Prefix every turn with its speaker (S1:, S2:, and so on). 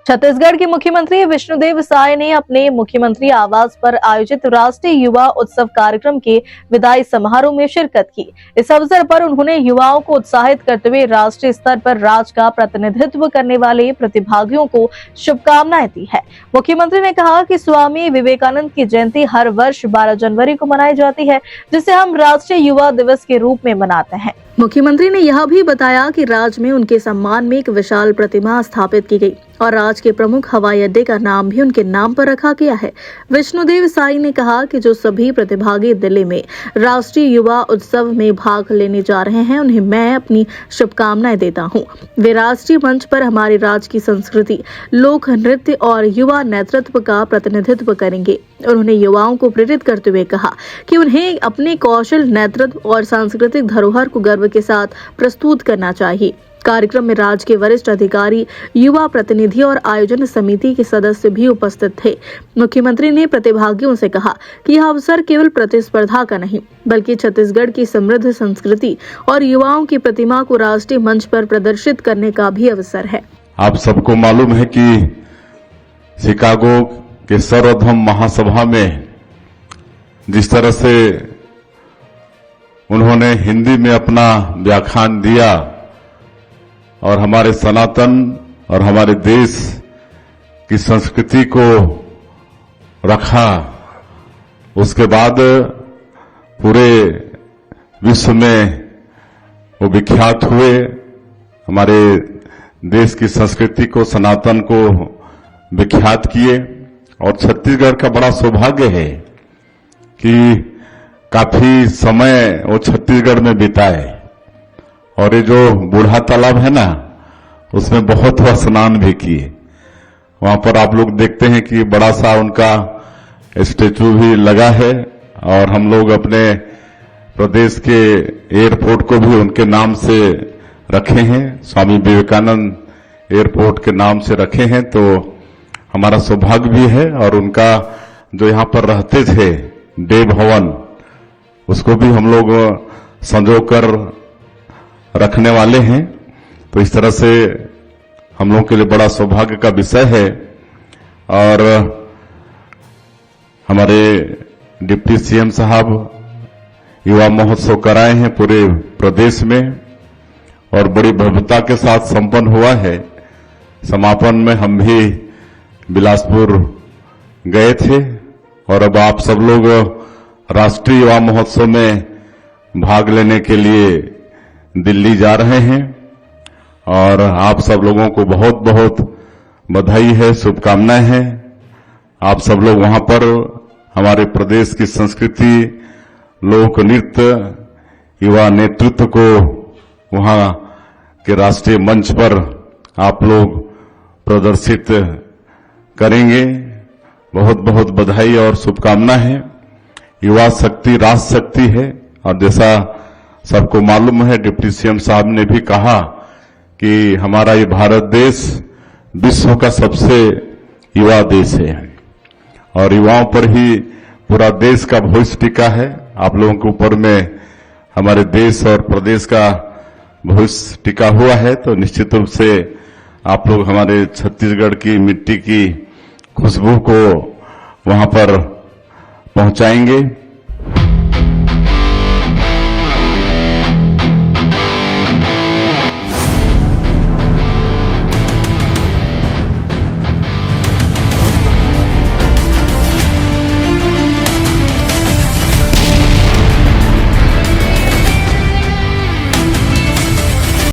S1: छत्तीसगढ़ के मुख्यमंत्री विष्णुदेव साय ने अपने मुख्यमंत्री आवास पर आयोजित राष्ट्रीय युवा उत्सव कार्यक्रम के विदाई समारोह में शिरकत की। इस अवसर पर उन्होंने युवाओं को उत्साहित करते हुए राष्ट्रीय स्तर पर राज्य का प्रतिनिधित्व करने वाले प्रतिभागियों को शुभकामनाएं दी है। मुख्यमंत्री ने कहा कि स्वामी विवेकानंद की जयंती हर वर्ष 12 जनवरी को मनाई जाती है, जिसे हम राष्ट्रीय युवा दिवस के रूप में मनाते हैं। मुख्यमंत्री ने यह भी बताया कि राज्य में उनके सम्मान में एक विशाल प्रतिमा स्थापित की गई और राज्य के प्रमुख हवाई अड्डे का नाम भी उनके नाम पर रखा गया है। विष्णुदेव साई ने कहा कि जो सभी प्रतिभागी दिल्ली में राष्ट्रीय युवा उत्सव में भाग लेने जा रहे हैं, उन्हें मैं अपनी शुभकामनाएं देता हूं। वे राष्ट्रीय मंच पर हमारे राज्य की संस्कृति, लोक नृत्य और युवा नेतृत्व का प्रतिनिधित्व करेंगे। उन्होंने युवाओं को प्रेरित करते हुए कहा कि उन्हें अपने कौशल, नेतृत्व और सांस्कृतिक धरोहर को गर्व के साथ प्रस्तुत करना चाहिए। कार्यक्रम में राज्य के वरिष्ठ अधिकारी, युवा प्रतिनिधि और आयोजन समिति के सदस्य भी उपस्थित थे। मुख्यमंत्री ने प्रतिभागियों से कहा कि यह अवसर केवल प्रतिस्पर्धा का नहीं, बल्कि छत्तीसगढ़ की समृद्ध संस्कृति और युवाओं की प्रतिमा को राष्ट्रीय मंच पर प्रदर्शित करने का भी अवसर है।
S2: आप सबको मालूम है कि शिकागो के सर्वधर्म महासभा में जिस तरह से उन्होंने हिंदी में अपना व्याख्यान दिया और हमारे सनातन और हमारे देश की संस्कृति को रखा, उसके बाद पूरे विश्व में वो विख्यात हुए। हमारे देश की संस्कृति को, सनातन को विख्यात किए और छत्तीसगढ़ का बड़ा सौभाग्य है कि काफी समय वो छत्तीसगढ़ में बिताए और ये जो बूढ़ा तालाब है ना, उसमें बहुत स्नान भी किए। वहां पर आप लोग देखते हैं कि बड़ा सा उनका स्टेचू भी लगा है और हम लोग अपने प्रदेश के एयरपोर्ट को भी उनके नाम से रखे हैं, स्वामी विवेकानंद एयरपोर्ट के नाम से रखे हैं। तो हमारा सौभाग्य भी है और उनका जो यहाँ पर रहते थे डे भवन, उसको भी हम लोग संजो कर रखने वाले हैं। तो इस तरह से हम लोगों के लिए बड़ा सौभाग्य का विषय है। और हमारे डिप्टी सीएम साहब युवा महोत्सव कराए हैं पूरे प्रदेश में और बड़ी भव्यता के साथ संपन्न हुआ है। समापन में हम भी बिलासपुर गए थे और अब आप सब लोग राष्ट्रीय युवा महोत्सव में भाग लेने के लिए दिल्ली जा रहे हैं और आप सब लोगों को बहुत बहुत बधाई है, शुभकामनाएं हैं। आप सब लोग वहां पर हमारे प्रदेश की संस्कृति, लोक नृत्य, युवा नेतृत्व को वहां के राष्ट्रीय मंच पर आप लोग प्रदर्शित करेंगे। बहुत बहुत बधाई और शुभकामनाएं हैं। युवा शक्ति राष्ट्र शक्ति है और जैसा सबको मालूम है, डिप्टी सीएम साहब ने भी कहा कि हमारा ये भारत देश विश्व का सबसे युवा देश है और युवाओं पर ही पूरा देश का भविष्य टिका है। आप लोगों के ऊपर में हमारे देश और प्रदेश का भविष्य टिका हुआ है। तो निश्चित रूप से आप लोग हमारे छत्तीसगढ़ की मिट्टी की खुशबू को वहां पर पहुंचाएंगे।